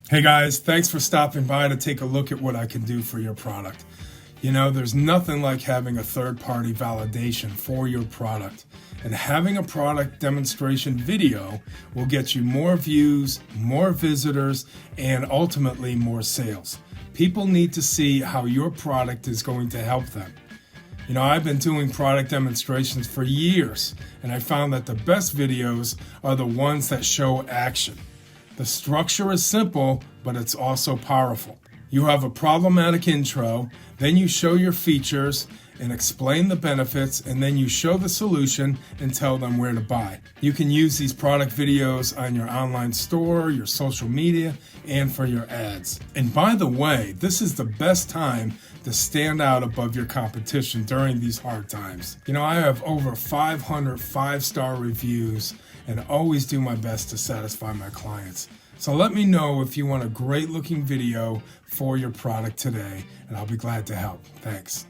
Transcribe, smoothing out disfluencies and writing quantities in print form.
Hey guys, thanks for stopping by to take a look at what I can do for your product. You know, there's nothing like having a third-party validation for your product. And having a product demonstration video will get you more views, more visitors, and ultimately more sales. People need to see how your product is going to help them. You know, I've been doing product demonstrations for years, and I found that the best videos are the ones that show action. The structure is simple, but it's also powerful. You have a problematic intro, then you show your features and explain the benefits, and then you show the solution and tell them where to buy. You can use these product videos on your online store, your social media, and for your ads. And by the way, this is the best time to stand out above your competition during these hard times. You know, I have over 500 five-star reviews and always do my best to satisfy my clients. So let me know if you want a great looking video for your product today, and I'll be glad to help. Thanks.